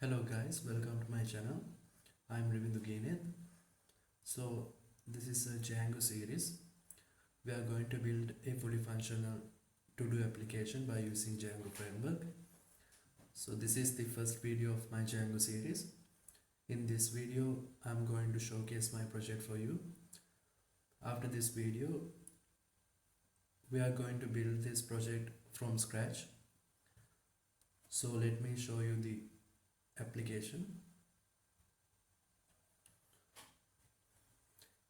Hello guys, welcome to my channel. I'm Ravindu Gaineth. So this is a Django series. We are going to build a fully functional to-do application by using Django Framework. So this is the first video of my Django series. In this video, I'm going to showcase my project for you. After this video, we are going to build this project from scratch. So let me show you the application.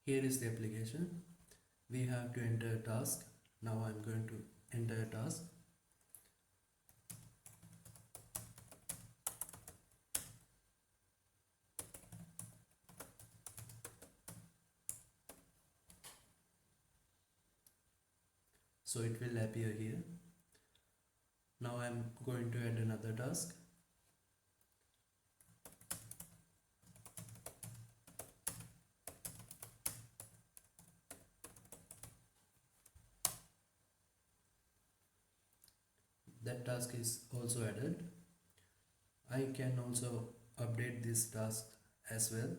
Here is the application. We have to enter a task. Now I'm going to enter a task. So it will appear here. Now I'm going to add another task. That task is also added. I can also update this task as well.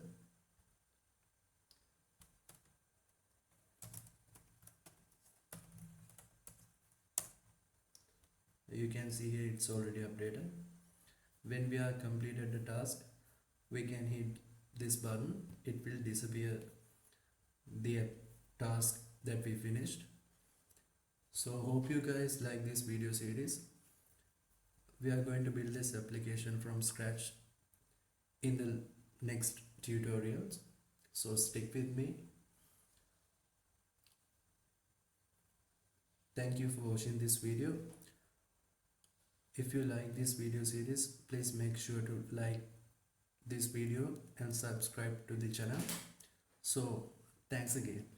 You can see here it's already updated. When we are completed the task, we can hit this button. It will disappear the task that we finished. So hope you guys like this video series. We are going to build this application from scratch in the next tutorials. So stick with me. Thank you for watching this video. If you like this video series, please make sure to like this video and subscribe to the channel. So thanks again.